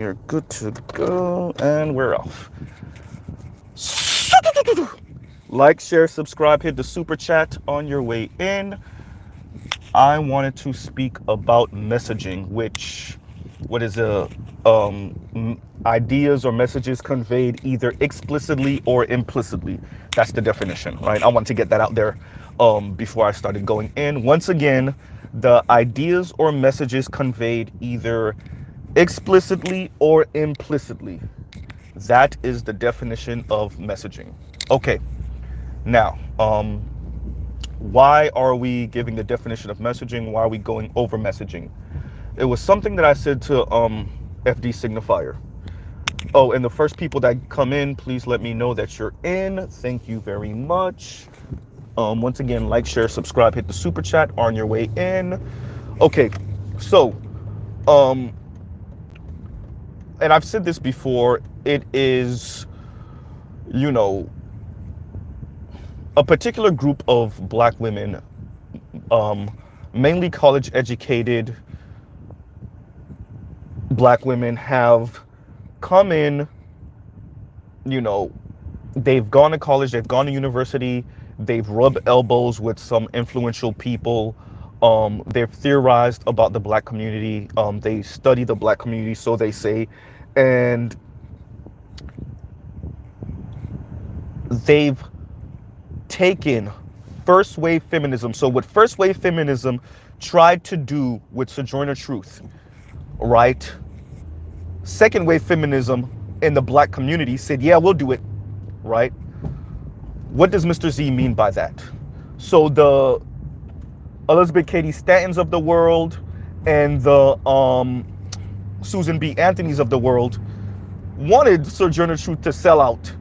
You're good to go, and we're off. Like, share, subscribe, hit the super chat on your way in. I wanted to speak about messaging, which, what is ideas or messages conveyed either explicitly or implicitly. That's the definition, right? I want to get that out there before I started going in. Once again, the ideas or messages conveyed either explicitly or implicitly. That is the definition of messaging. Okay, now, why are we giving the definition of messaging? Why are we going over messaging? It was something that I said to FD Signifier. Oh, and the first people that come in, please let me know that you're in. Thank you very much. Once again, like, share, subscribe, hit the super chat on your way in. Okay, so, and I've said this before, it is, you know, a particular group of black women, mainly college educated black women, have come in, you know, they've gone to college, they've gone to university, they've rubbed elbows with some influential people, they've theorized about the black community, they study the black community, so they say, and they've taken first wave feminism. So what first wave feminism tried to do with Sojourner Truth, right? Second wave feminism in the black community said, yeah, we'll do it, right? What does Mr. Z mean by that? So the Elizabeth Cady Stantons of the world and the Susan B. Anthony's of the world wanted Sojourner Truth to sell out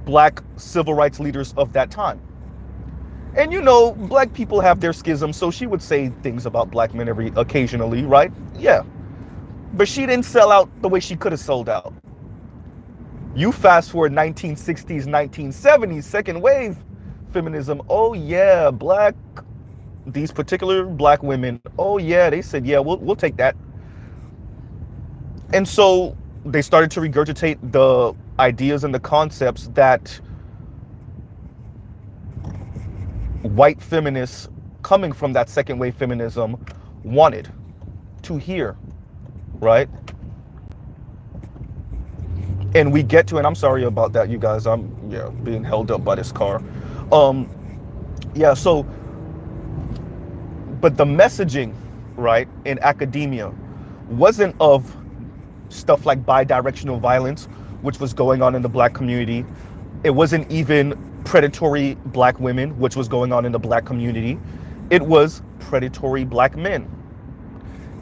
black civil rights leaders of that time. And you know, black people have their schisms, so she would say things about black men occasionally, right? Yeah. But she didn't sell out the way she could have sold out. You fast forward 1960s, 1970s, second wave feminism. Oh yeah, these particular black women, oh yeah, they said, yeah, we'll take that. And so they started to regurgitate the ideas and the concepts that white feminists coming from that second wave feminism wanted to hear, right? And we get to, and I'm sorry about that, you guys, I'm being held up by this car. So, but the messaging, right, in academia wasn't of stuff like bidirectional violence, which was going on in the black community. It wasn't even predatory black women, which was going on in the black community. It was predatory black men.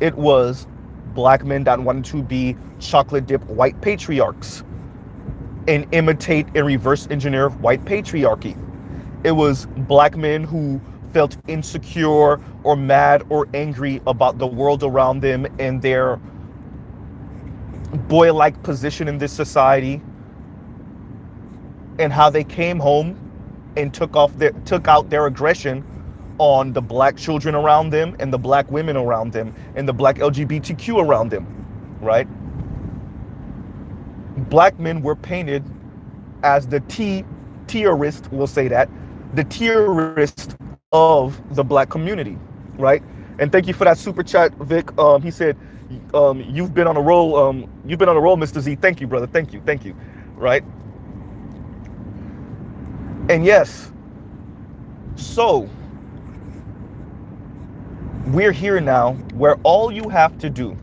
It was black men that wanted to be chocolate dipped white patriarchs and imitate and reverse engineer white patriarchy. It was black men who felt insecure or mad or angry about the world around them and their boy-like position in this society, and how they came home and took out their aggression on the black children around them and the black women around them and the black LGBTQ around them, right? Black men were painted as the terrorist, we'll say that, the terrorist of the black community, right? And thank you for that super chat, Vic. He said, you've been on a roll, Mr. Z. Thank you, brother. Thank you, right? And yes, so we're here now where all you have to do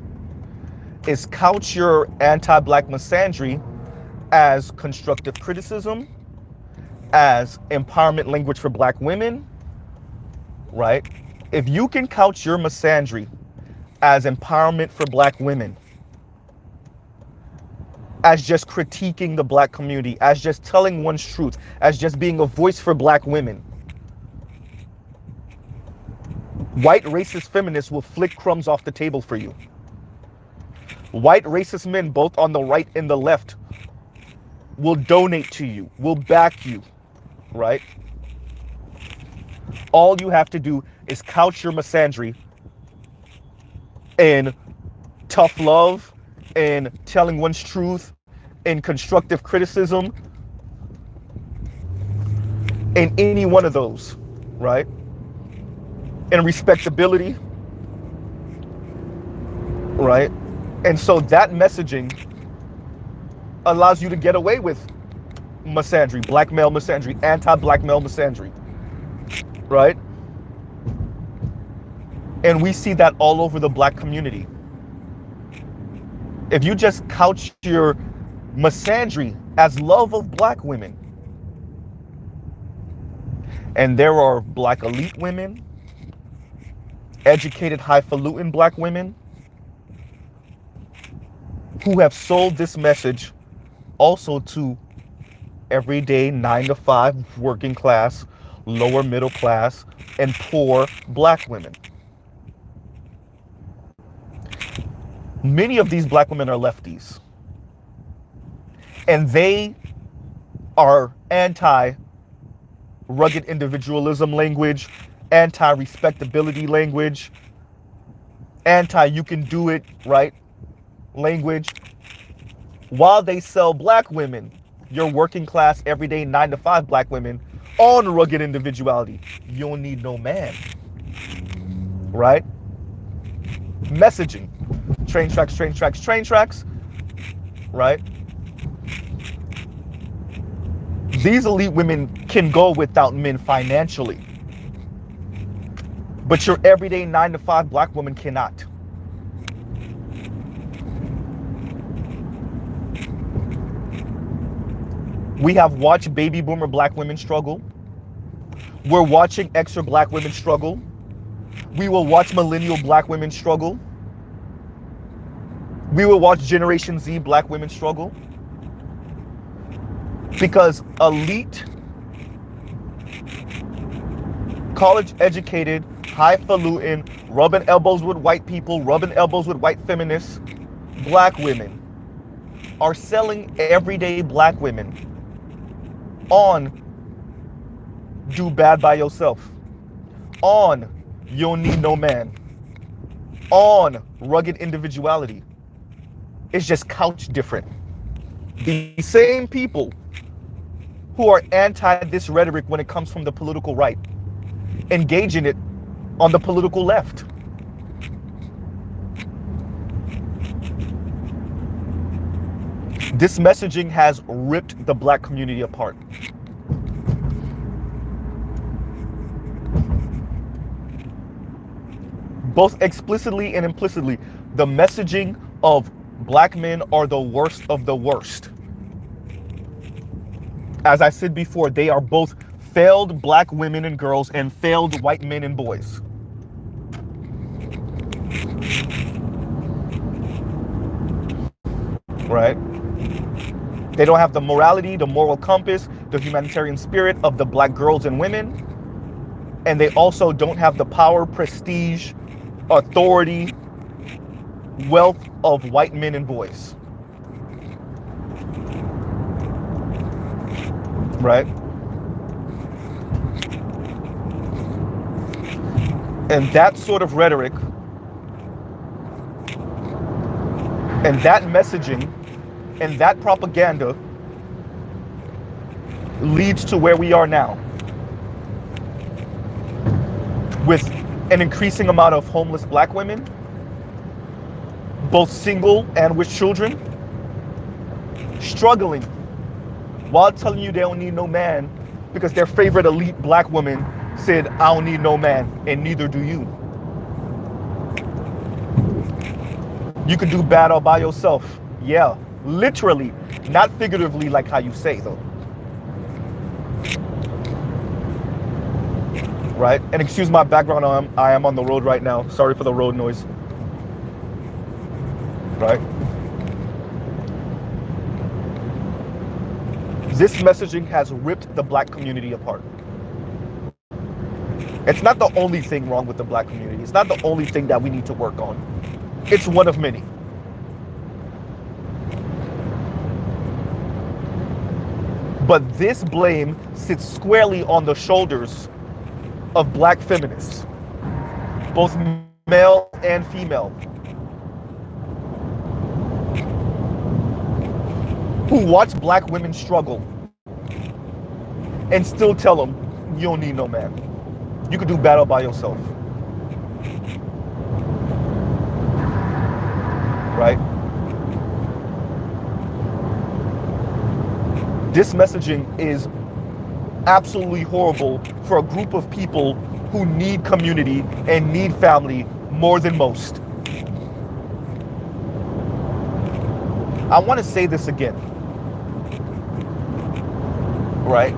is couch your anti-black misandry as constructive criticism, as empowerment language for black women, right? If you can couch your misandry as empowerment for black women, as just critiquing the black community, as just telling one's truth, as just being a voice for black women, white racist feminists will flick crumbs off the table for you. White racist men, both on the right and the left, will donate to you, will back you, right? All you have to do is couch your misandry in tough love in telling one's truth, in constructive criticism, in any one of those, right? In respectability, right? And so that messaging allows you to get away with misandry, black male misandry, anti-black male misandry, right? And we see that all over the black community. If you just couch your misandry as love of black women, and there are black elite women, educated, highfalutin black women who have sold this message also to everyday 9-to-5 working class, lower middle class, and poor black women. Many of these black women are lefties, and they are anti-rugged individualism language, anti-respectability language, anti-you can do it, right, language, while they sell black women, your working class, everyday 9-to-5 black women, on rugged individuality. You don't need no man, right? Messaging. Train tracks, train tracks, train tracks, right? These elite women can go without men financially, but your everyday 9-to-5 black woman cannot. We have watched baby boomer black women struggle. We're watching extra black women struggle. We will watch millennial black women struggle. We will watch Generation Z black women struggle. Because elite, college educated, highfalutin, rubbing elbows with white people, rubbing elbows with white feminists, black women are selling everyday black women on do bad by yourself, on you don't need no man, on rugged individuality. It's just couched different. The same people who are anti this rhetoric when it comes from the political right engage in it on the political left. This messaging has ripped the black community apart. Both explicitly and implicitly, the messaging of black men are the worst of the worst. As I said before, they are both failed black women and girls and failed white men and boys. Right? They don't have the morality, the moral compass, the humanitarian spirit of the black girls and women. And they also don't have the power, prestige, authority, wealth of white men and boys. Right? And that sort of rhetoric and that messaging and that propaganda leads to where we are now, with an increasing amount of homeless black women, both single and with children, struggling while telling you they don't need no man because their favorite elite black woman said, I don't need no man, and neither do you. You can do bad all by yourself. Yeah, literally, not figuratively like how you say though. Right? And excuse my background, I am on the road right now. Sorry for the road noise. Right? This messaging has ripped the black community apart. It's not the only thing wrong with the black community. It's not the only thing that we need to work on. It's one of many. But this blame sits squarely on the shoulders of black feminists, both male and female. who watch black women struggle and still tell them, you don't need no man. You can do battle by yourself. Right? This messaging is absolutely horrible for a group of people who need community and need family more than most. I want to say this again, right?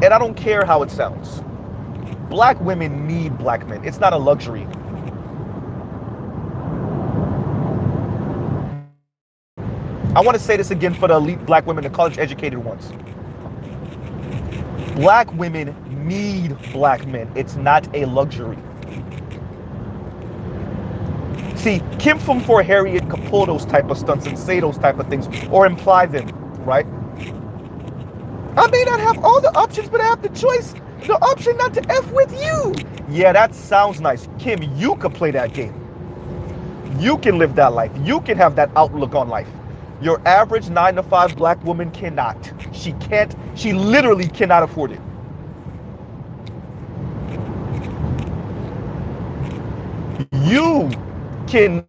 And I don't care how it sounds. Black women need black men. It's not a luxury. I want to say this again for the elite black women, the college educated ones. Black women need black men. It's not a luxury. See, Kim from for Harriet could pull those type of stunts and say those type of things or imply them, right? I may not have all the options, but I have the choice, the option not to F with you. Yeah, that sounds nice. Kim, you could play that game. You can live that life. You can have that outlook on life. Your average 9-to-5 black woman cannot. She can't. She literally cannot afford it. You can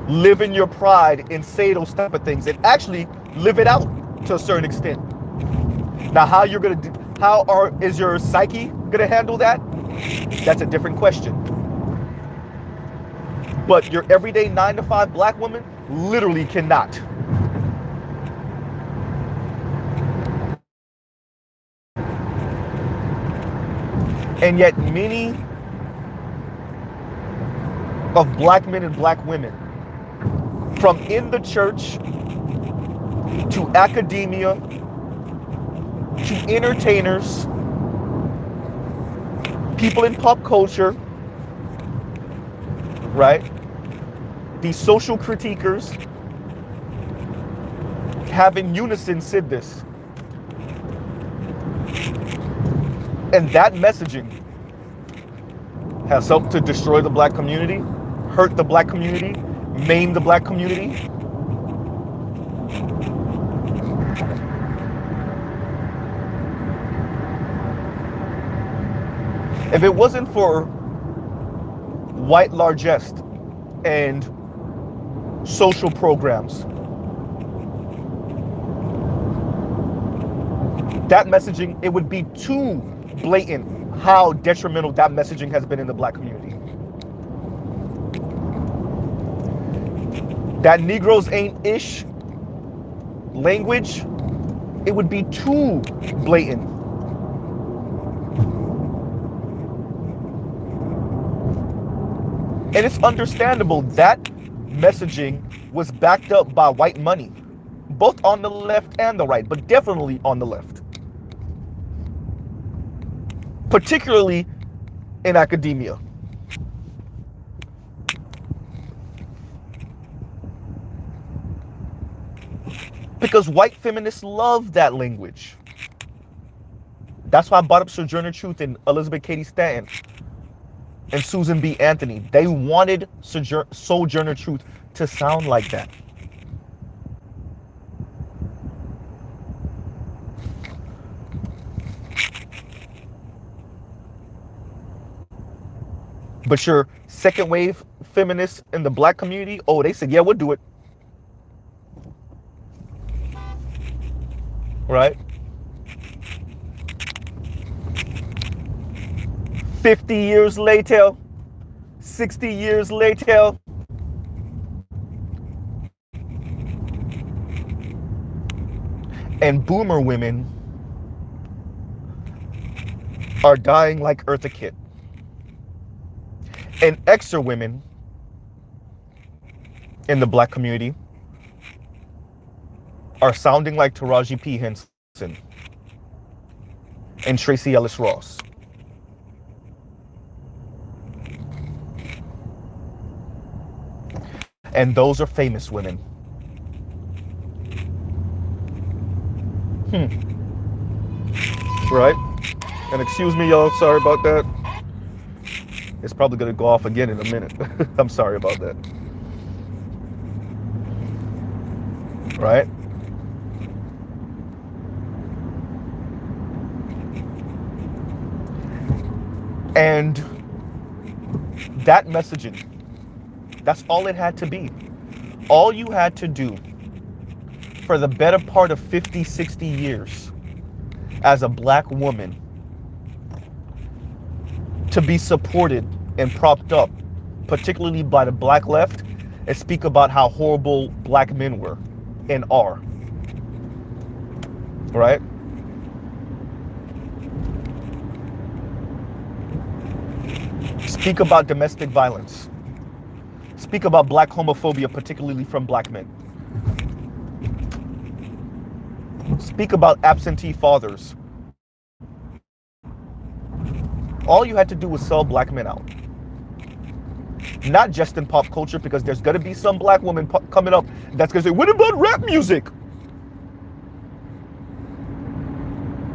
live in your pride and say those type of things and actually live it out to a certain extent. Now, how you're gonna do? Is your psyche gonna handle that? That's a different question. But your everyday 9-to-5 black woman literally cannot. And yet many of black men and black women, from in the church to academia to entertainers, people in pop culture, right? These social critiquers have in unison said this. And that messaging has helped to destroy the black community, hurt the black community, maim the black community. If it wasn't for white largesse and social programs, that messaging, it would be too blatant how detrimental that messaging has been in the black community. That Negroes ain't ish language, it would be too blatant. And it's understandable that messaging was backed up by white money, both on the left and the right, but definitely on the left. Particularly in academia. Because white feminists love that language. That's why I brought up Sojourner Truth and Elizabeth Cady Stanton and Susan B. Anthony. They wanted Sojourner Truth to sound like that. But your second wave feminists in the black community, oh, they said, yeah, we'll do it. Right? 50 years later, 60 years later, and boomer women are dying like Eartha Kitt. And Xer women in the black community are sounding like Taraji P. Henson and Tracee Ellis Ross. And those are famous women. Right? And excuse me, y'all, sorry about that. It's probably gonna go off again in a minute. I'm sorry about that. Right? And that messaging, that's all it had to be. All you had to do for the better part of 50, 60 years as a black woman to be supported and propped up, particularly by the black left, and speak about how horrible black men were and are. Right? Speak about domestic violence. Speak about black homophobia, particularly from black men. Speak about absentee fathers. All you had to do was sell black men out. Not just in pop culture, because there's going to be some black woman coming up that's going to say, what about rap music?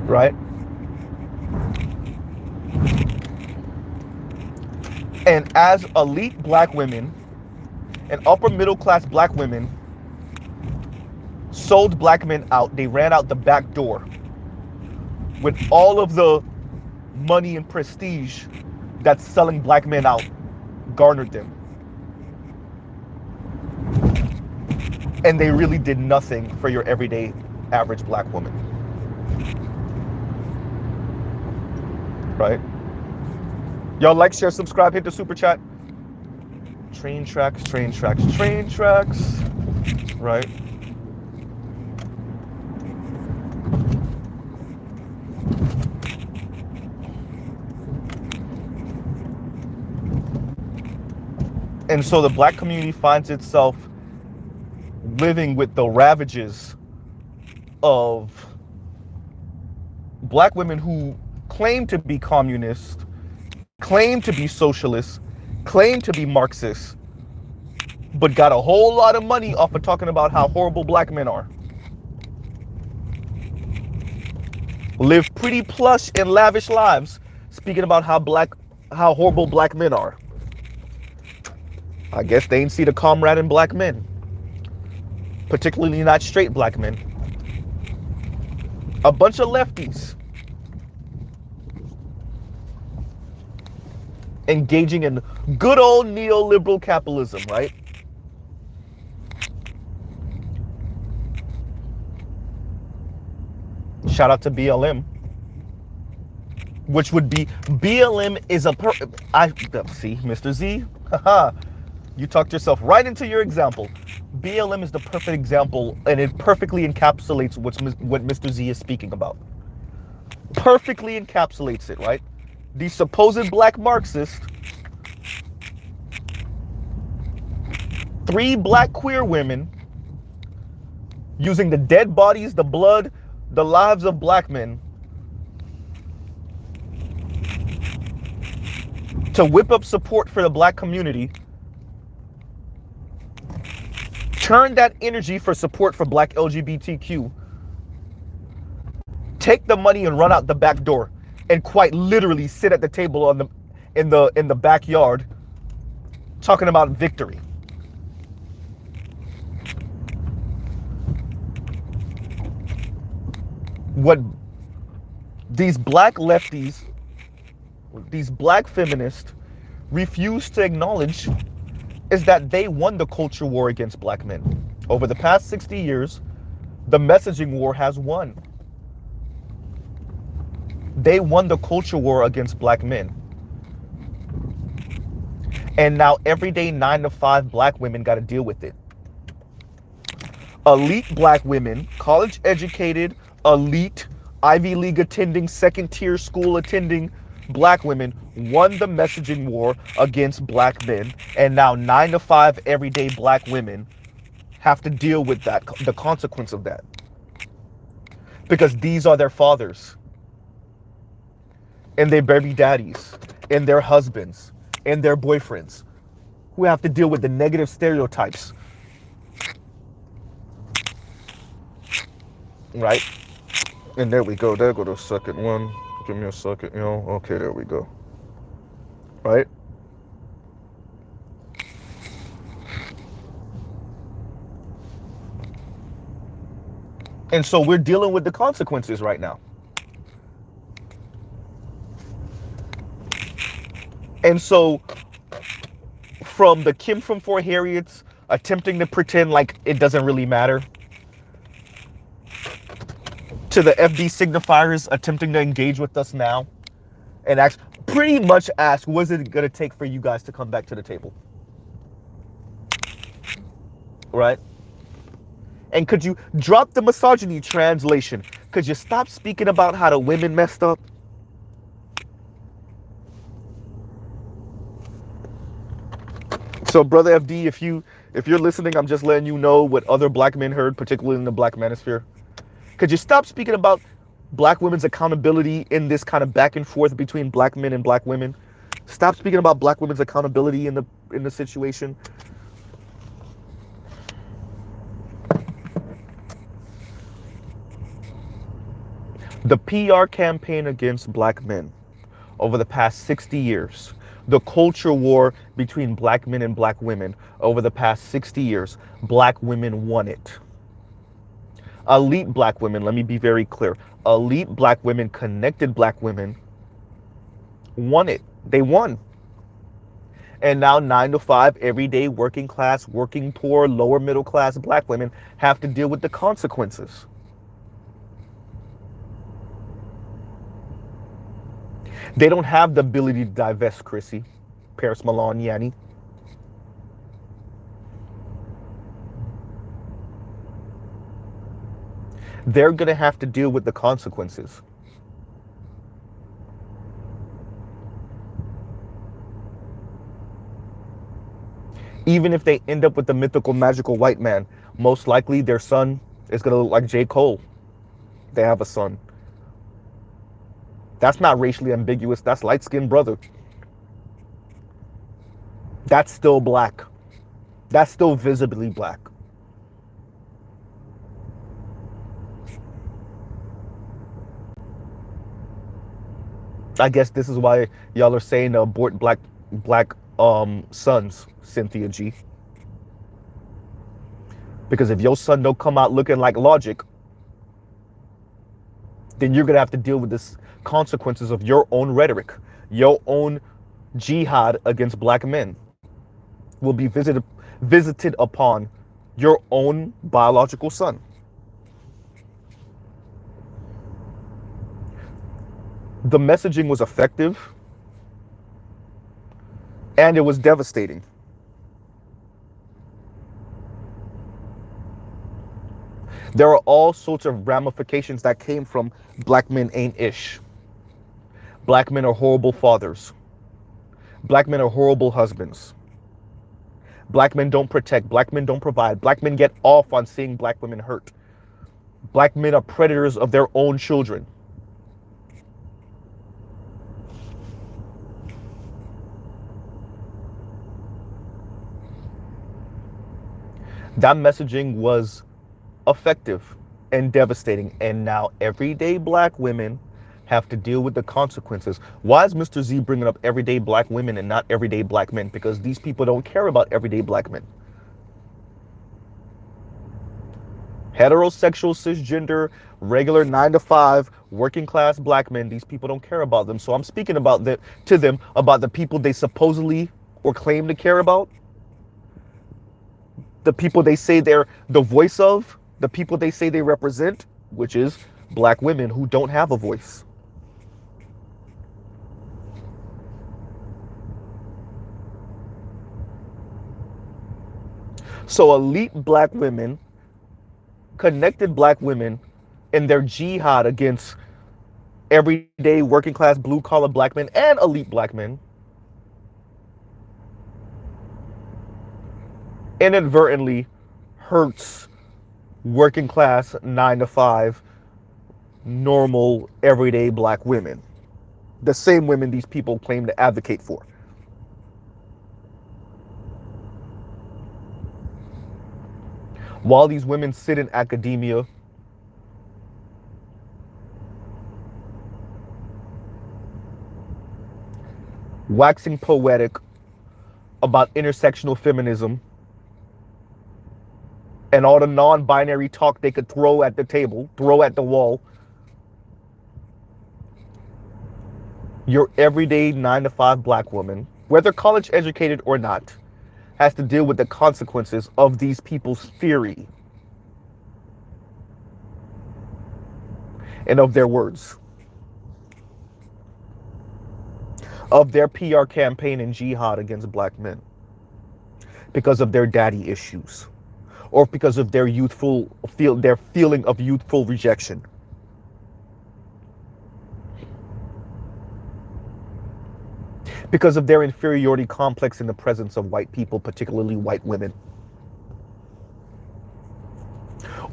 Right? And as elite black women and upper middle class black women sold black men out, they ran out the back door with all of the money and prestige that selling black men out garnered them. And they really did nothing for your everyday average black woman. Right? Y'all like, share, subscribe, hit the super chat. Train tracks, train tracks, train tracks. Right? And so the black community finds itself living with the ravages of black women who claim to be communist, claim to be socialist, claim to be Marxist, but got a whole lot of money off of talking about how horrible black men are. Live pretty plush and lavish lives speaking about how horrible black men are. I guess they ain't see the comrade in black men, particularly not straight black men. A bunch of lefties engaging in good old neoliberal capitalism, right? Shout out to BLM, which would be, BLM is a see, Mr. Z, haha, you talked yourself right into your example. BLM is the perfect example, and it perfectly encapsulates what Mr. Z is speaking about. Perfectly encapsulates it, right? These supposed black Marxists, 3 black queer women using the dead bodies, the blood, the lives of black men to whip up support for the black community, turn that energy for support for black LGBTQ, take the money and run out the back door, and quite literally sit at the table in the backyard talking about victory. What these black lefties, these black feminists refuse to acknowledge is that they won the culture war against black men. Over the past 60 years, the messaging war has won. They won the culture war against black men. And now everyday 9-to-5 black women got to deal with it. Elite black women, college educated, elite, Ivy League attending, second tier school attending black women won the messaging war against black men, and now 9-to-5 everyday black women have to deal with that, the consequence of that, because these are their fathers and their baby daddies and their husbands and their boyfriends who have to deal with the negative stereotypes, right? And there we go. There go the second one. Give me a second, you know. Okay, there we go. Right? And so we're dealing with the consequences right now. And so from the Kim from Fort Harriets attempting to pretend like it doesn't really matter, to the FD signifiers attempting to engage with us now and pretty much ask, what's it going to take for you guys to come back to the table? Right? And could you drop the misogyny translation? Could you stop speaking about how the women messed up? So, brother FD, if you're listening, I'm just letting you know what other black men heard, particularly in the black manosphere. Could you stop speaking about black women's accountability in this kind of back and forth between black men and black women? Stop speaking about black women's accountability in the situation. The PR campaign against black men over the past 60 years, the culture war between black men and black women over the past 60 years, black women won it. Elite black women, let me be very clear. Elite black women, connected black women won it. They won. And now 9 to 5, everyday working class, working poor, lower middle class black women have to deal with the consequences. They don't have the ability to divest Chrissy, Paris Milan, Yanni. They're going to have to deal with the consequences. Even if they end up with the mythical, magical white man, most likely their son is going to look like J. Cole. They have a son. That's not racially ambiguous. That's light-skinned brother. That's still black. That's still visibly black. I guess this is why y'all are saying to abort black sons, Cynthia G. Because if your son don't come out looking like Logic, then you're gonna have to deal with the consequences of your own rhetoric. Your own jihad against black men will be visited upon your own biological son. The messaging was effective and it was devastating. There are all sorts of ramifications that came from black men ain't ish. Black men are horrible fathers. Black men are horrible husbands. Black men don't protect. Black men don't provide. Black men get off on seeing black women hurt. Black men are predators of their own children. That messaging was effective and devastating. And now everyday black women have to deal with the consequences. Why is Mr. Z bringing up everyday black women and not everyday black men? Because these people don't care about everyday black men. Heterosexual, cisgender, regular 9 to 5, working class black men, these people don't care about them. So I'm speaking about to them about the people they supposedly or claim to care about. The people they say they're the voice of, the people they say they represent, which is black women who don't have a voice. So elite black women, connected black women, in their jihad against everyday working class blue collar black men and elite black men, inadvertently hurts working class 9 to 5 normal everyday black women, the same women these people claim to advocate for. While these women sit in academia, waxing poetic about intersectional feminism and all the non-binary talk they could throw at the table, throw at the wall, Your everyday 9 to 5 black woman, whether college educated or not, has to deal with the consequences of these people's theory and of their words, of their PR campaign and jihad against black men because of their daddy issues or because of their their feeling of youthful rejection. Because of their inferiority complex in the presence of white people, particularly white women.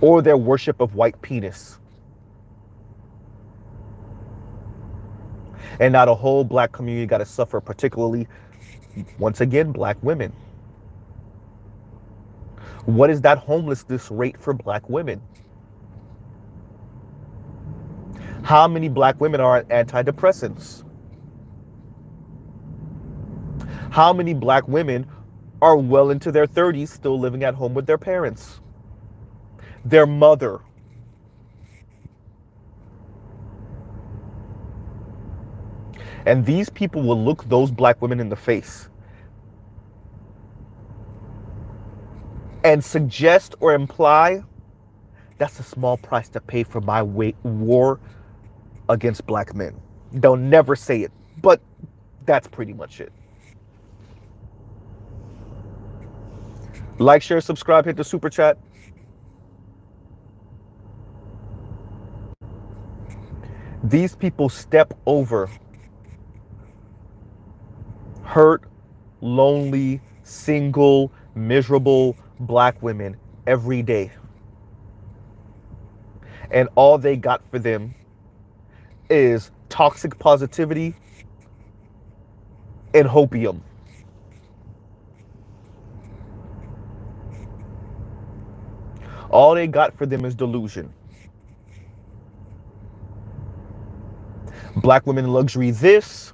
Or their worship of white penis. And now the whole black community got to suffer, particularly, once again, black women. What is that homelessness rate for black women? How many black women are on antidepressants? How many black women are well into their 30s still living at home with their parents, their mother? And these people will look those black women in the face and suggest or imply that's a small price to pay for my war against black men. They'll never say it, but that's pretty much it. Like, share, subscribe, hit the super chat. These people step over hurt, lonely, single, miserable black women every day. And all they got for them is toxic positivity and hopium. All they got for them is delusion. Black women luxury this.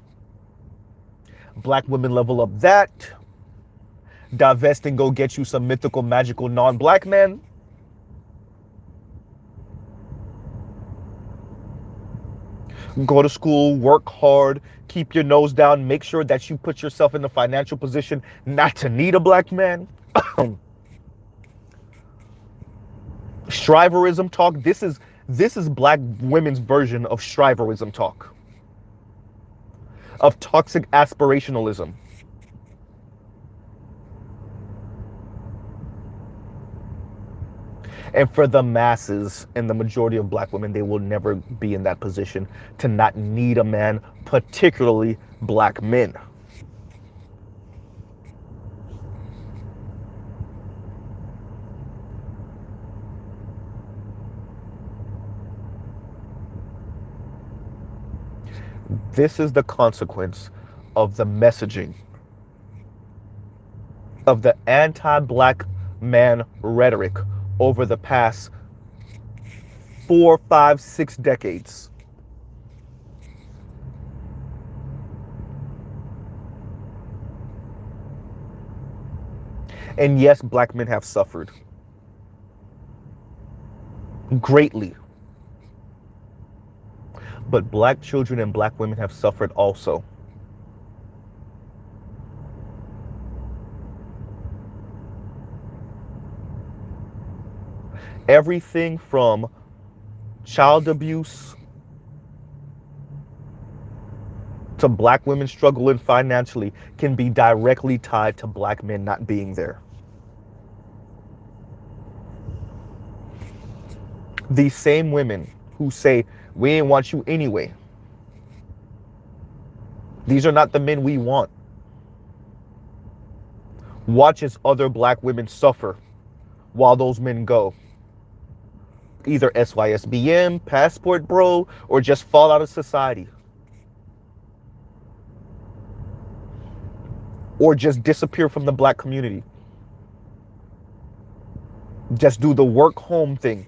Black women level up that. Divest and go get you some mythical, magical, non-black man. Go to school, work hard, keep your nose down, make sure that you put yourself in the financial position not to need a black man. Shriverism talk. This is black women's version of shriverism talk, of toxic aspirationalism. And for the masses and the majority of black women, they will never be in that position to not need a man, particularly black men. This is the consequence of the messaging of the anti-black man rhetoric over the past 4, 5, 6 decades. And yes, black men have suffered greatly. But black children and black women have suffered also. Everything from child abuse to black women struggling financially can be directly tied to black men not being there. These same women who say, we ain't want you anyway. These are not the men we want. Watch as other black women suffer while those men go. Either SYSBM, passport bro, or just fall out of society. Or just disappear from the black community. Just do the work home thing.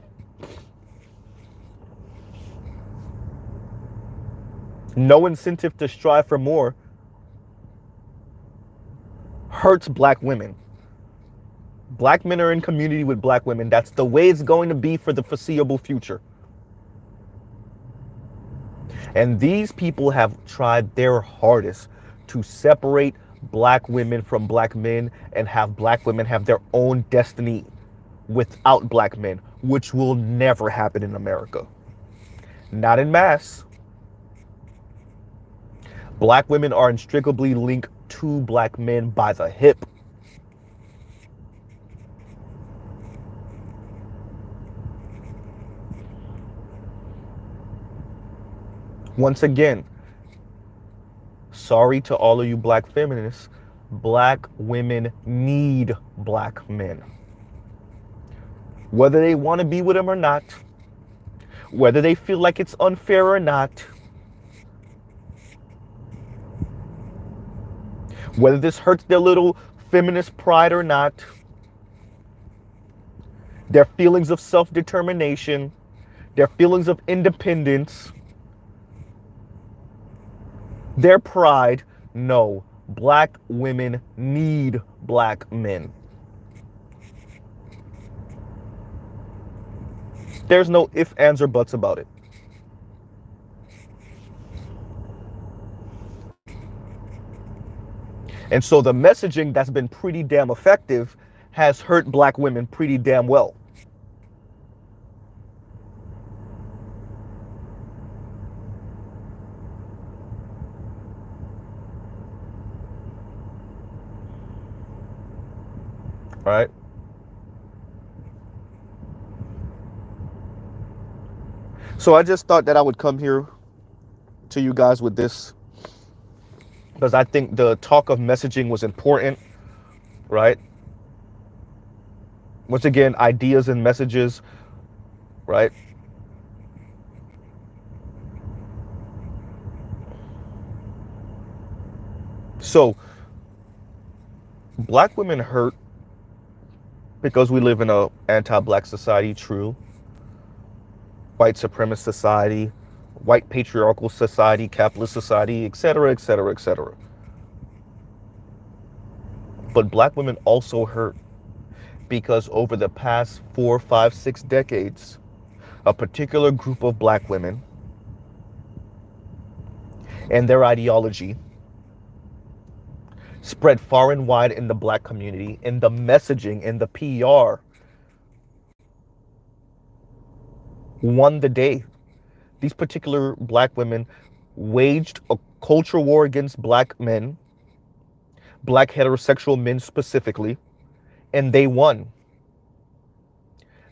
No incentive to strive for more hurts black women. Black men are in community with black women. That's the way it's going to be for the foreseeable future. And these people have tried their hardest to separate black women from black men and have black women have their own destiny without black men, which will never happen in America. Not in mass. Black women are inextricably linked to black men by the hip. Once again, sorry to all of you black feminists, black women need black men. Whether they want to be with them or not, whether they feel like it's unfair or not, whether this hurts their little feminist pride or not, their feelings of self-determination, their feelings of independence, their pride, no, black women need black men. There's no ifs, ands, or buts about it. And so the messaging that's been pretty damn effective has hurt black women pretty damn well. Right? So I just thought that I would come here to you guys with this because I think the talk of messaging was important, right? Once again, ideas and messages, right? So black women hurt because we live in a anti-black society, true. White supremacist society, white patriarchal society, capitalist society, etc., etc., etc. But black women also hurt because over the past 4, 5, 6 decades, a particular group of black women and their ideology spread far and wide in the black community, in the messaging, in the PR, won the day. These particular black women waged a culture war against black men, black heterosexual men specifically, and they won.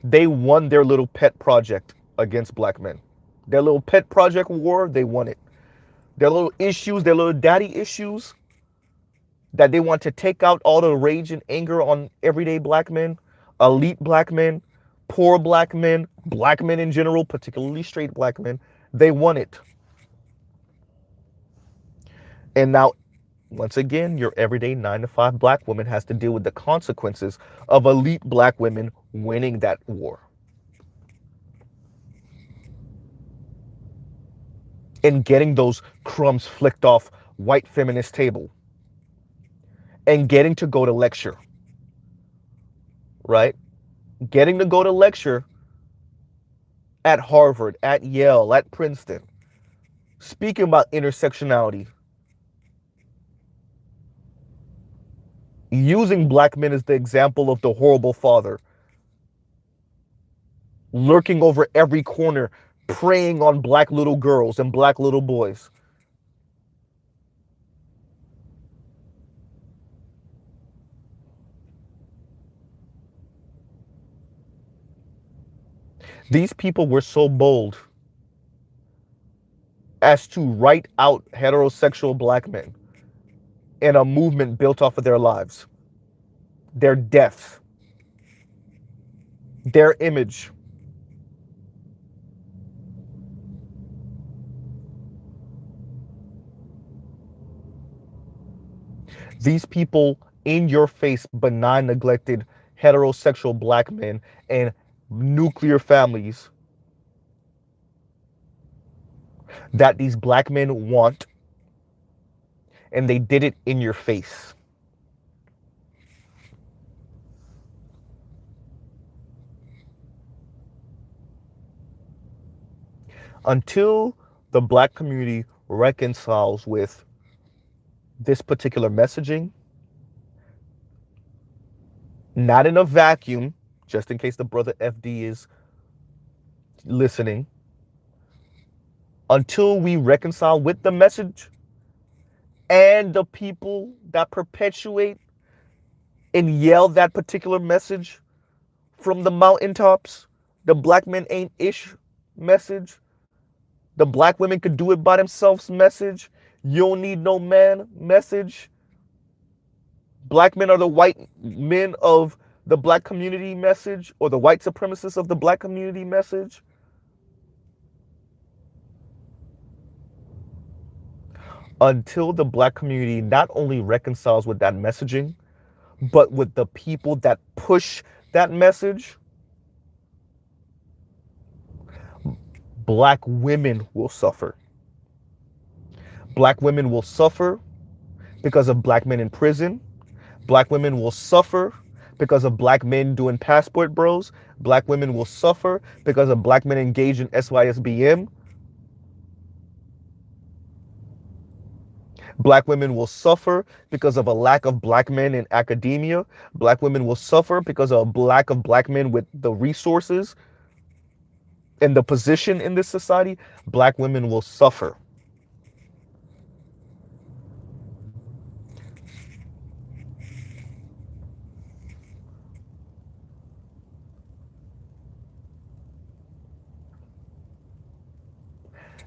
They won their little pet project against black men. Their little pet project war, they won it. Their little issues, their little daddy issues that they want to take out all the rage and anger on everyday black men, elite black men, poor black men in general, particularly straight black men, they won it. And now, once again, your everyday 9-to-5 black woman has to deal with the consequences of elite black women winning that war. And getting those crumbs flicked off white feminist table. And getting to go to lecture. Right? Getting to go to lecture at Harvard, at Yale, at Princeton. Speaking about intersectionality. Using black men as the example of the horrible father. Lurking over every corner, preying on black little girls and black little boys. These people were so bold as to write out heterosexual black men in a movement built off of their lives, their deaths, their image. These people in your face, benign, neglected, heterosexual black men and nuclear families that these black men want, and they did it in your face. Until the Black community reconciles with this particular messaging, not in a vacuum, just in case the brother FD is listening, until we reconcile with the message and the people that perpetuate and yell that particular message from the mountaintops, the black men ain't ish message, the black women could do it by themselves message, you don't need no man message, black men are the white men of the black community message, or the white supremacists of the black community message. Until the black community not only reconciles with that messaging, but with the people that push that message, black women will suffer. Black women will suffer because of black men in prison. Black women will suffer because of black men doing passport bros. Black women will suffer because of black men engaged in SYSBM. Black women will suffer because of a lack of black men in academia. Black women will suffer because of a lack of black men with the resources and the position in this society. Black women will suffer.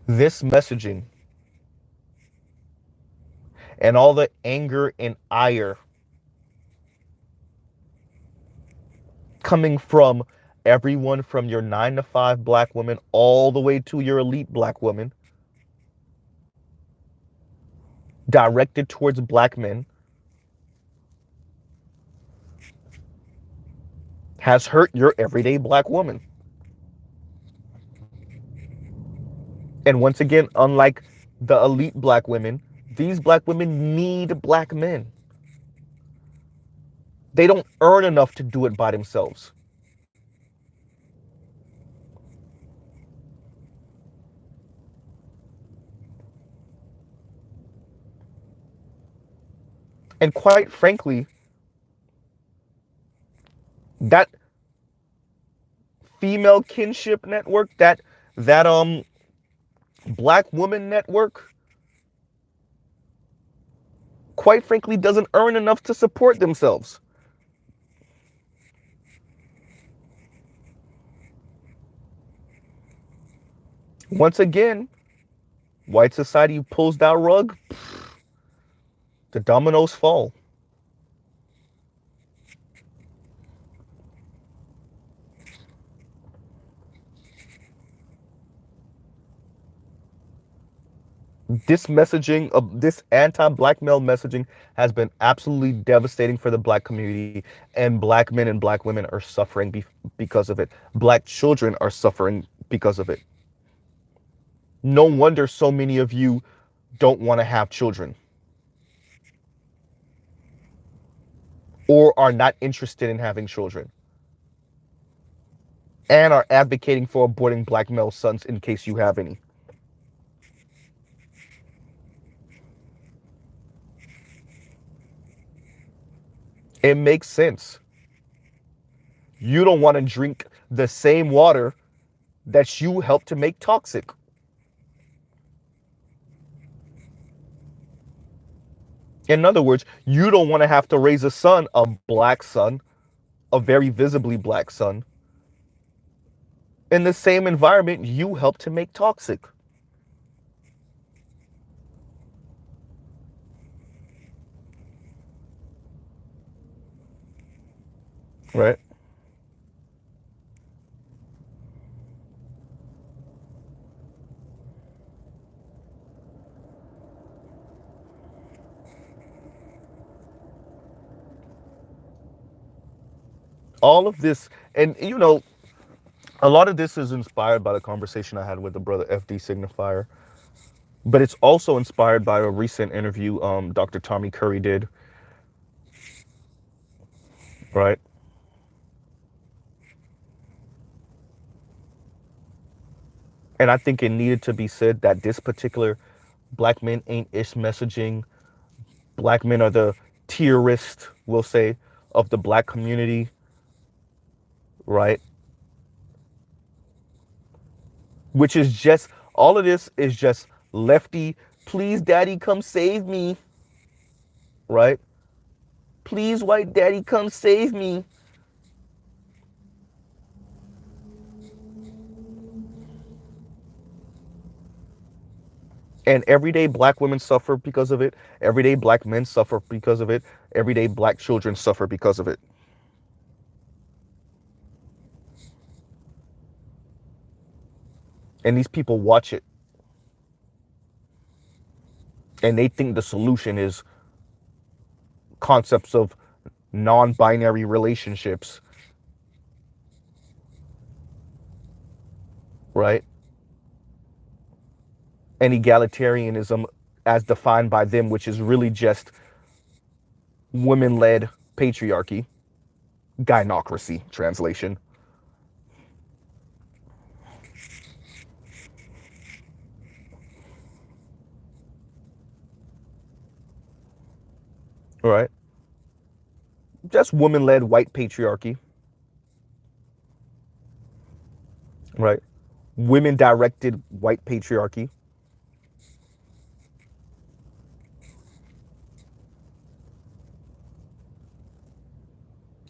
This messaging and all the anger and ire coming from everyone from your 9-to-5 black woman all the way to your elite black woman, directed towards black men, has hurt your everyday black woman. And once again, unlike the elite black women, these black women need black men. They don't earn enough to do it by themselves. And quite frankly, that female kinship network, that black woman network, quite frankly, doesn't earn enough to support themselves. Once again, white society pulls that rug, the dominoes fall. This messaging of this anti-black male messaging has been absolutely devastating for the black community, and black men and black women are suffering because of it. Black children are suffering because of it. No wonder so many of you don't want to have children or are not interested in having children and are advocating for aborting black male sons in case you have any. It makes sense. You don't want to drink the same water that you help to make toxic. In other words, you don't want to have to raise a son, a black son, a very visibly black son, in the same environment you help to make toxic. Right? All of this, and a lot of this is inspired by the conversation I had with the brother FD Signifier, but it's also inspired by a recent interview Dr. Tommy Curry did, right? And I think it needed to be said that this particular black men ain't ish messaging. Black men are the terrorists, we'll say, of the black community, right? Which is just, all of this is just lefty, please daddy come save me, right? Please white daddy come save me. And everyday black women suffer because of it. Everyday black men suffer because of it. Everyday black children suffer because of it. And these people watch it and they think the solution is concepts of non-binary relationships, right? And egalitarianism as defined by them, which is really just women-led patriarchy, gynocracy, translation, right? Just women-led white patriarchy, right? Women-directed white patriarchy.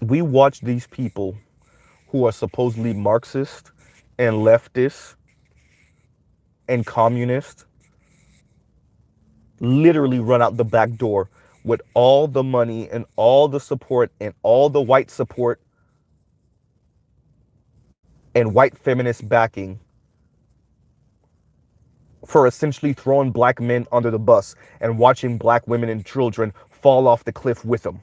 We watch these people who are supposedly Marxist and leftist and communist literally run out the back door with all the money and all the support and all the white support and white feminist backing for essentially throwing black men under the bus and watching black women and children fall off the cliff with them.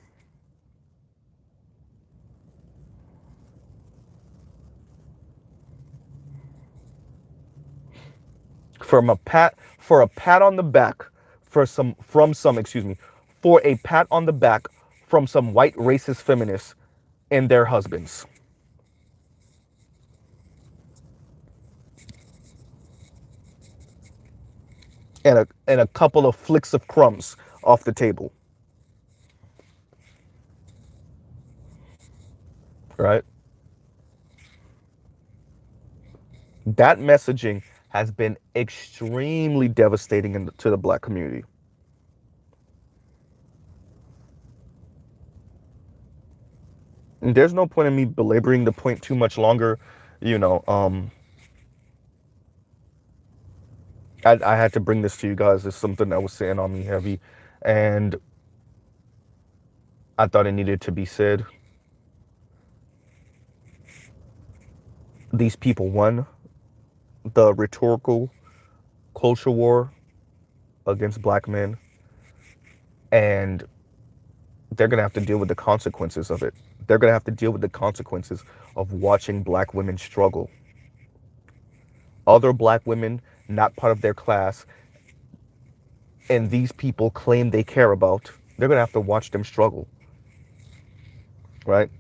For a pat on the back for a pat on the back from some white racist feminists and their husbands. And a couple of flicks of crumbs off the table. Right? That messaging has been extremely devastating to the black community. And there's no point in me belaboring the point too much longer. You know, I had to bring this to you guys. It's something that was sitting on me heavy, and I thought it needed to be said. These people won the rhetorical culture war against black men, and they're going to have to deal with the consequences of it. They're going to have to deal with the consequences of watching black women struggle. Other black women, not part of their class, and these people claim they care about, they're going to have to watch them struggle. Right?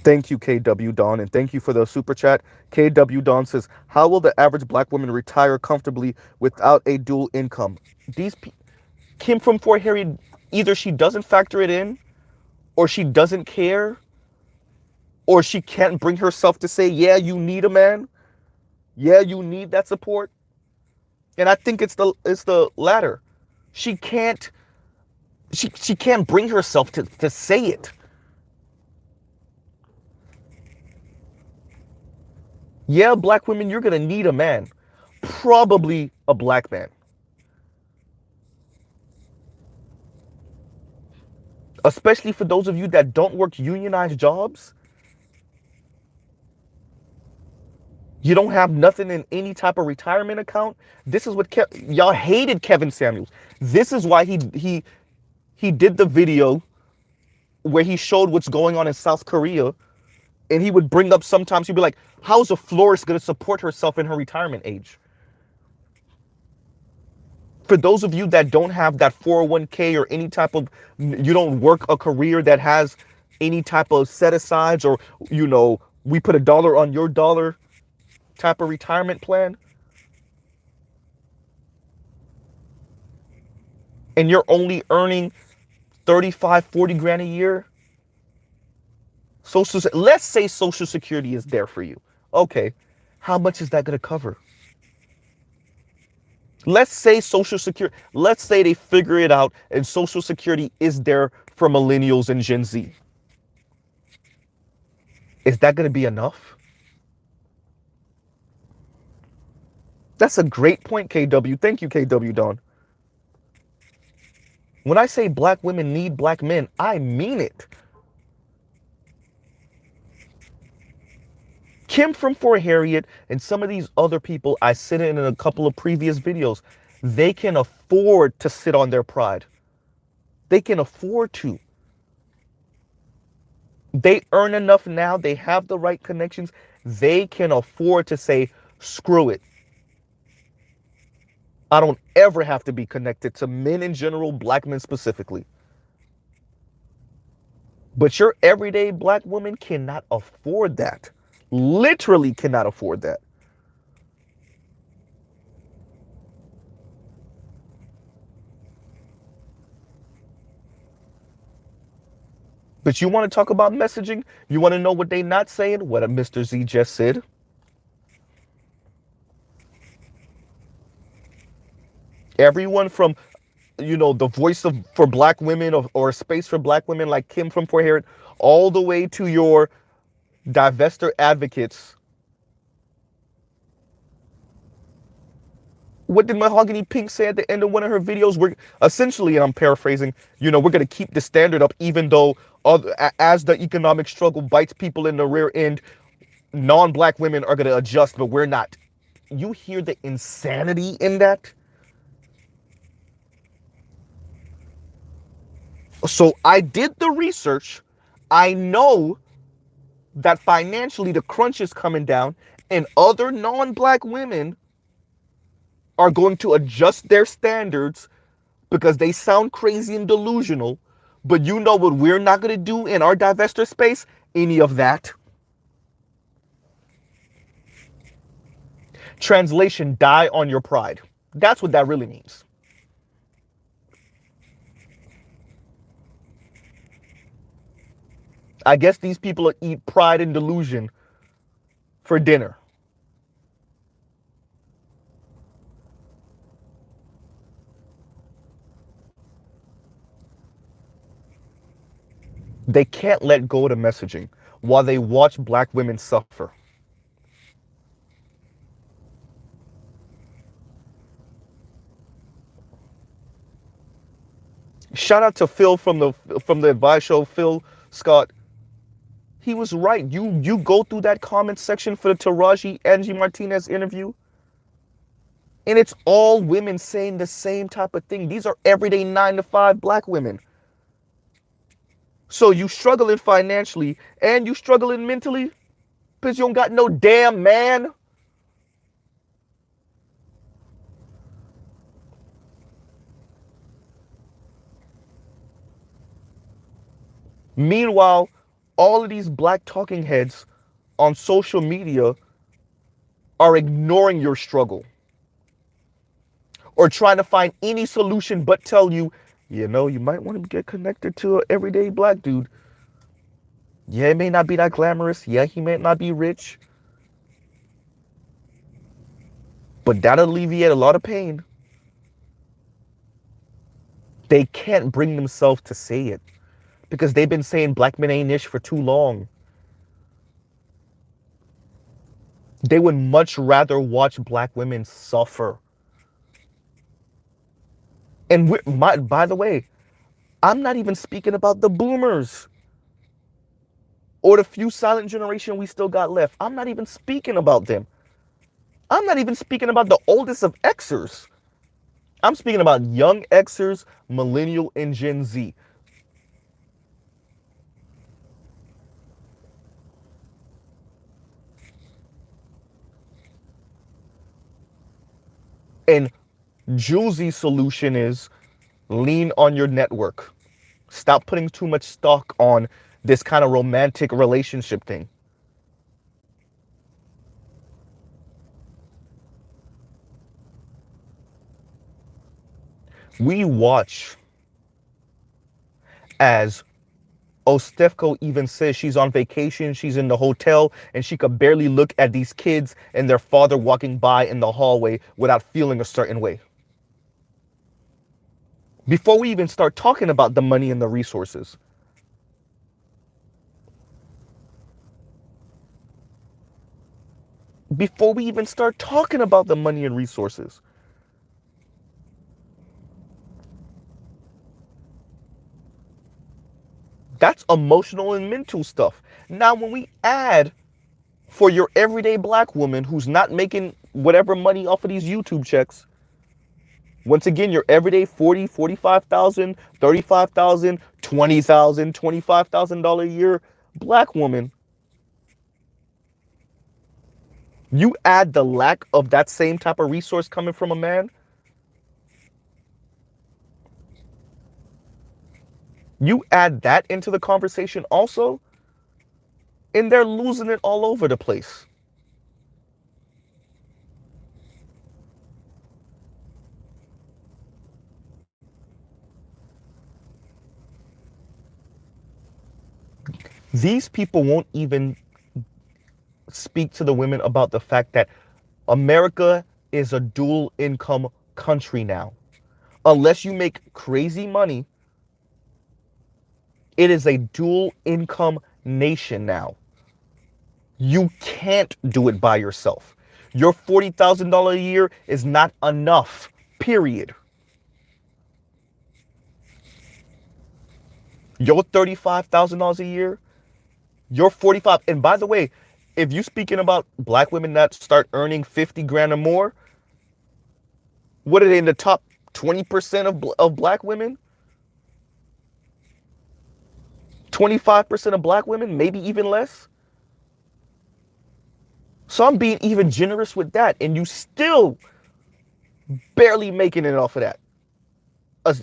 Thank you, KW Don, and thank you for the super chat. KW Don says, "How will the average black woman retire comfortably without a dual income?" These Kim from Fort Harry, either she doesn't factor it in, or she doesn't care, or she can't bring herself to say, "Yeah, you need a man. Yeah, you need that support." And I think it's the latter. She can't she can't bring herself to say it. Yeah, black women, you're going to need a man. Probably a black man. Especially for those of you that don't work unionized jobs. You don't have nothing in any type of retirement account. This is what y'all hated Kevin Samuels. This is why he did the video where he showed what's going on in South Korea, and he would bring up, sometimes he'd be like, how's a florist going to support herself in her retirement age? For those of you that don't have that 401k or any type of, you don't work a career that has any type of set asides, or, we put a dollar on your dollar type of retirement plan, and you're only earning 35, 40 grand a year, let's say Social Security is there for you. Okay, how much is that going to cover? Let's say let's say they figure it out and Social Security is there for millennials and Gen Z. Is that going to be enough? That's a great point, KW. Thank you, KW Don. When I say black women need black men, I mean it. Kim from Fort Harriet and some of these other people I sit in a couple of previous videos, they can afford to sit on their pride. They can afford to. They earn enough now. They have the right connections. They can afford to say, screw it. I don't ever have to be connected to men in general, black men specifically. But your everyday black woman cannot afford that. Literally cannot afford that. But you want to talk about messaging? You want to know what they not saying? What Mr. Z just said. Everyone from, the voice for black women, or space for black women like Kim from Fort Harriet, all the way to your divester advocates. What did Mahogany Pink say at the end of one of her videos? We're essentially, and I'm paraphrasing, we're going to keep the standard up even though as the economic struggle bites people in the rear end, non-black women are going to adjust, but we're not. You hear the insanity in that? So I did the research. I know that financially the crunch is coming down, and other non-black women are going to adjust their standards because they sound crazy and delusional. But you know what we're not going to do in our divester space? Any of that. Translation, die on your pride. That's what that really means. I guess these people eat pride and delusion for dinner. They can't let go of the messaging while they watch black women suffer. Shout out to Phil from the Advice Show, Phil Scott. He was right. You go through that comment section for the Taraji Angie Martinez interview, and it's all women saying the same type of thing. These are everyday 9-to-5 black women. So you struggling financially and you struggling mentally because you don't got no damn man. Meanwhile, all of these black talking heads on social media are ignoring your struggle or trying to find any solution but tell you, you might want to get connected to an everyday black dude. Yeah, it may not be that glamorous. Yeah, he may not be rich. But that'll alleviate a lot of pain. They can't bring themselves to say it because they've been saying black men ain't ish for too long. They would much rather watch black women suffer. And by the way, I'm not even speaking about the boomers or the few silent generation we still got left. I'm not even speaking about them. I'm not even speaking about the oldest of Xers. I'm speaking about young Xers, millennial, and Gen Z. And Jules's solution is lean on your network. Stop putting too much stock on this kind of romantic relationship thing. We watch as Ostefko even says she's on vacation, she's in the hotel, and she could barely look at these kids and their father walking by in the hallway without feeling a certain way. Before we even start talking about the money and the resources. Before we even start talking about the money and resources. That's emotional and mental stuff. Now, when we add for your everyday black woman who's not making whatever money off of these YouTube checks, once again, your everyday 40, 45,000, 35,000, 20,000, $25,000 a year black woman, you add the lack of that same type of resource coming from a man, you add that into the conversation also, and they're losing it all over the place. These people won't even speak to the women about the fact that America is a dual income country now. Unless you make crazy money, it is a dual income nation now. You can't do it by yourself. Your $40,000 a year is not enough, period. Your $35,000 a year, your 45. And by the way, if you're speaking about black women that start earning 50 grand or more, what are they in the top 20% of black women? 25% of black women, maybe even less. So I'm being even generous with that, and you still barely making it off of that.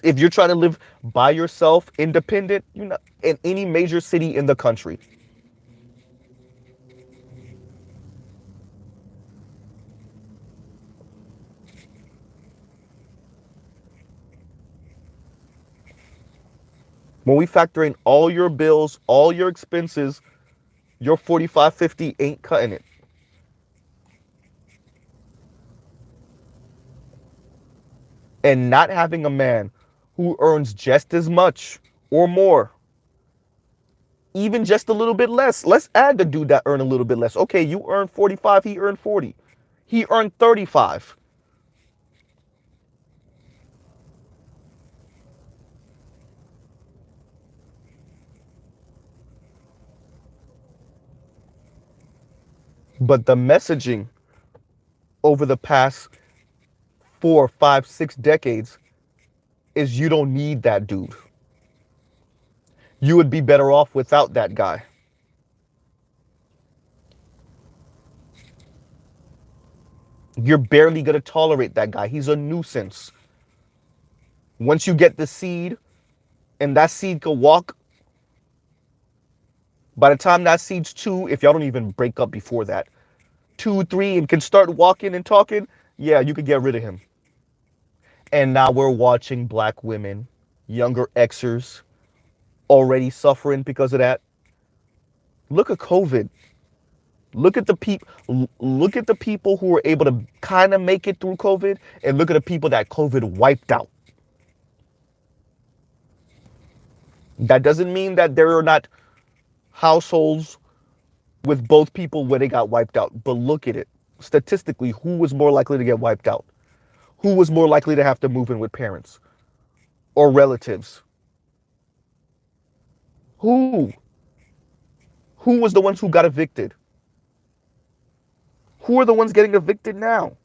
If you're trying to live by yourself, independent, you're not in any major city in the country. When we factor in all your bills, all your expenses, your 45, 50 ain't cutting it. And not having a man who earns just as much or more, even just a little bit less. Let's add the dude that earned a little bit less. Okay, you earned 45, he earned 40. He earned 35. But the messaging over the past 4, 5, 6 decades is you don't need that dude. You would be better off without that guy. You're barely going to tolerate that guy. He's a nuisance. Once you get the seed and that seed can walk, by the time that seed's 2, if y'all don't even break up before that, 2, 3, and can start walking and talking, yeah, you could get rid of him. And now we're watching black women, younger Xers, already suffering because of that. Look at COVID. Look at the people who were able to kind of make it through COVID, and look at the people that COVID wiped out. That doesn't mean that there are not households with both people where they got wiped out, but look at it. Statistically, who was more likely to get wiped out? Who was more likely to have to move in with parents or relatives? Who? Who was the ones who got evicted? Who are the ones getting evicted now?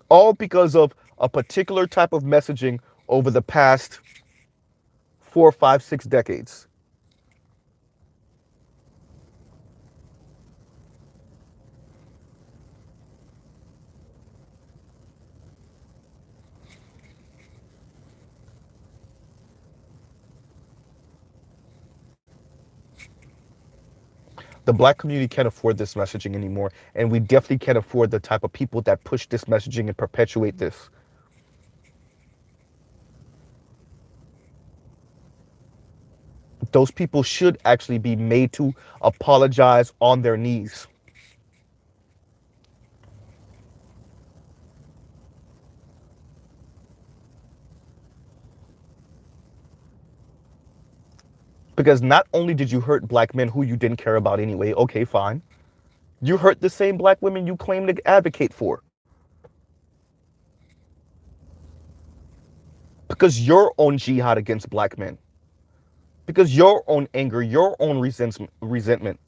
All because of a particular type of messaging over the past 4, 5, 6 decades. The black community can't afford this messaging anymore, and we definitely can't afford the type of people that push this messaging and perpetuate this. Those people should actually be made to apologize on their knees. Because not only did you hurt black men who you didn't care about anyway, okay, fine. You hurt the same black women you claim to advocate for. Because your own jihad against black men. Because your own anger, your own resentment.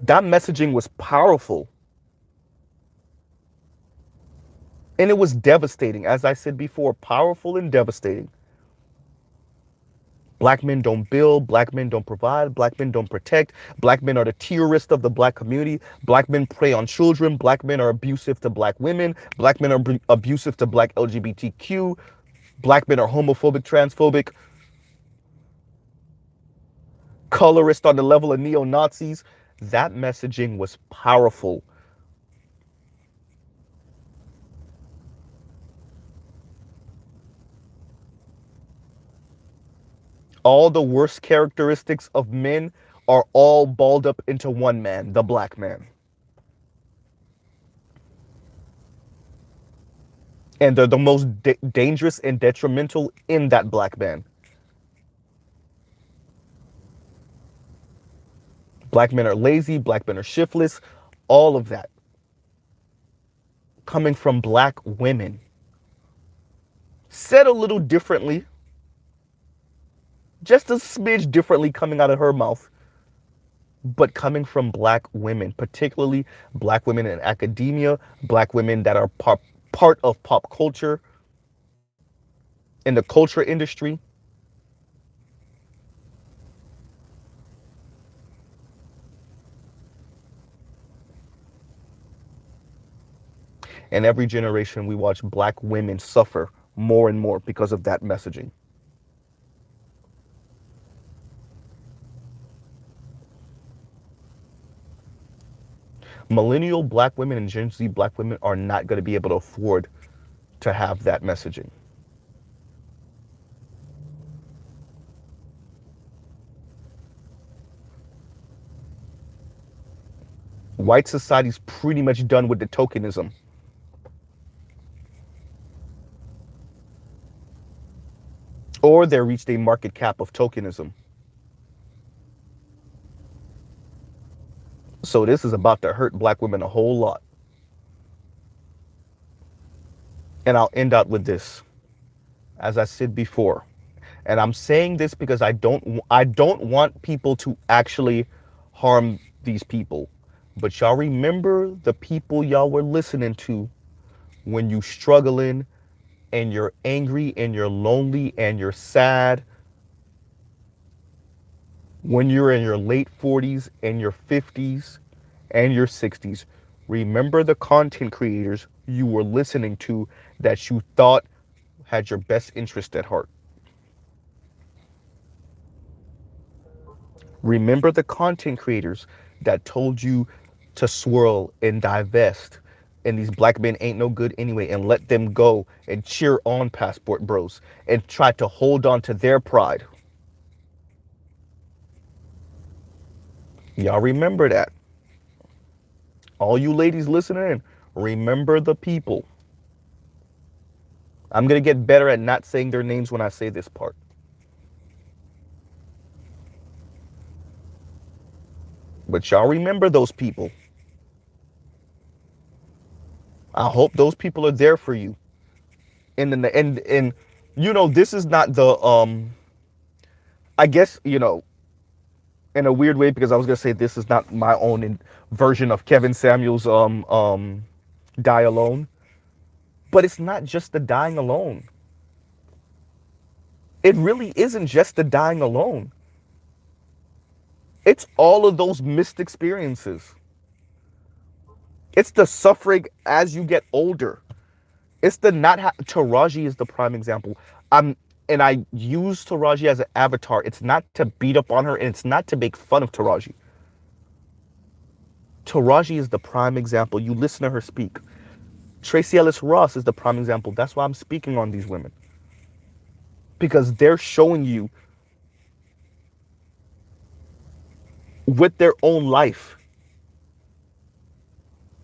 That messaging was powerful. And it was devastating. As I said before, powerful and devastating. Black men don't build, black men don't provide, black men don't protect, black men are the terrorists of the black community, black men prey on children, black men are abusive to black women, black men are abusive to black LGBTQ, black men are homophobic, transphobic, colorist on the level of neo-Nazis. That messaging was powerful. All the worst characteristics of men are all balled up into one man, the black man. And they're the most dangerous and detrimental in that black man. Black men are lazy, black men are shiftless, all of that. Coming from black women. Said a little differently, just a smidge differently coming out of her mouth, but coming from black women, particularly black women in academia, black women that are part of pop culture, in the culture industry. And every generation we watch black women suffer more and more because of that messaging. Millennial black women and Gen Z black women are not going to be able to afford to have that messaging. White society's pretty much done with the tokenism. Or they reached a market cap of tokenism. So this is about to hurt black women a whole lot. And I'll end out with this. As I said before, and I'm saying this because I don't want people to actually harm these people. But y'all remember the people y'all were listening to when you struggling and you're angry and you're lonely and you're sad, when you're in your late 40s and your 50s and your 60s. Remember the content creators you were listening to that you thought had your best interest at heart. Remember the content creators that told you to swirl and divest and these black men ain't no good anyway, and let them go and cheer on Passport Bros and try to hold on to their pride. Y'all remember that. All you ladies listening in, remember the people. I'm going to get better at not saying their names when I say this part. But y'all remember those people. I hope those people are there for you. And you know, this is not the I guess, you know, in a weird way, because I was gonna say this is not my own version of Kevin Samuels Die Alone. But it's not just the dying alone. It really isn't just the dying alone. It's all of those missed experiences. It's the suffering as you get older. It's the not Taraji is the prime example. I'm and I use Taraji as an avatar. It's not to beat up on her, and it's not to make fun of Taraji. Taraji is the prime example. You listen to her speak. Tracy Ellis Ross is the prime example. That's why I'm speaking on these women. Because they're showing you with their own life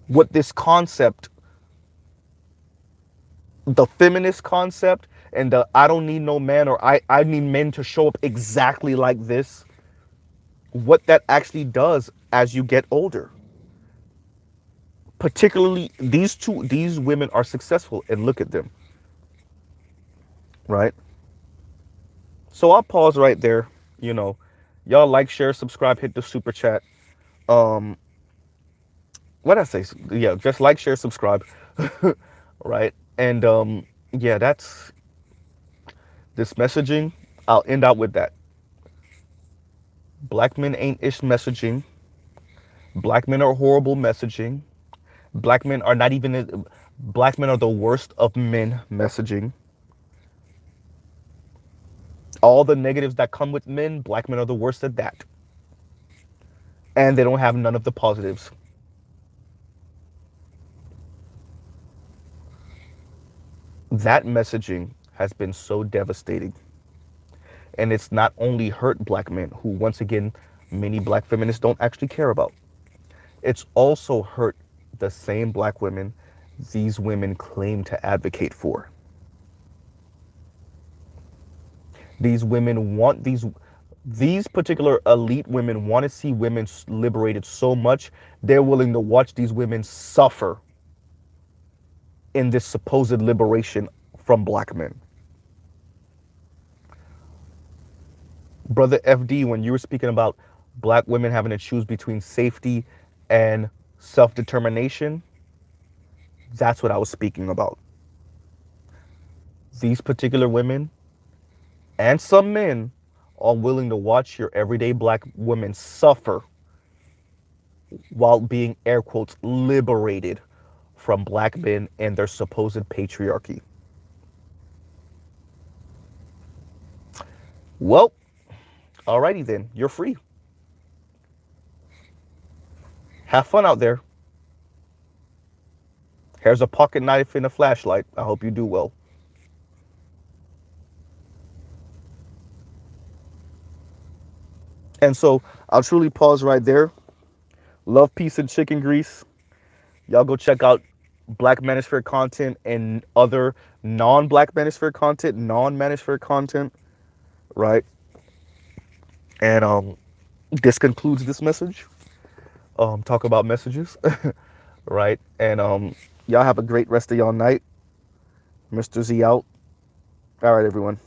what this concept, the feminist concept, and the I don't need no man, or I need men to show up exactly like this, what that actually does as you get older. Particularly these women are successful, and look at them, right? So I'll pause right there. You know, y'all like, share, subscribe, hit the super chat. Um, what I say? Yeah, just like, share, subscribe, right? And yeah, that's this messaging. I'll end out with that. Black men ain't ish messaging. Black men are horrible messaging. Black men are not even. Black men are the worst of men messaging. All the negatives that come with men, black men are the worst at that. And they don't have none of the positives. That messaging has been so devastating. And it's not only hurt black men, who once again, many black feminists don't actually care about. It's also hurt the same black women these women claim to advocate for. These women want these particular elite women want to see women liberated so much, they're willing to watch these women suffer in this supposed liberation from black men. Brother FD, when you were speaking about black women having to choose between safety and self-determination, that's what I was speaking about. These particular women and some men are willing to watch your everyday black women suffer while being, air quotes, liberated from black men and their supposed patriarchy. Well, alrighty then, you're free. Have fun out there. Here's a pocket knife and a flashlight. I hope you do well. And so I'll truly pause right there. Love, peace, and chicken grease. Y'all go check out Black Manosphere content and other non-Black Manosphere content, non-Manosphere content, right? And this concludes this message. Talk about messages, right? And y'all have a great rest of y'all night. Mr. Z out. All right, everyone.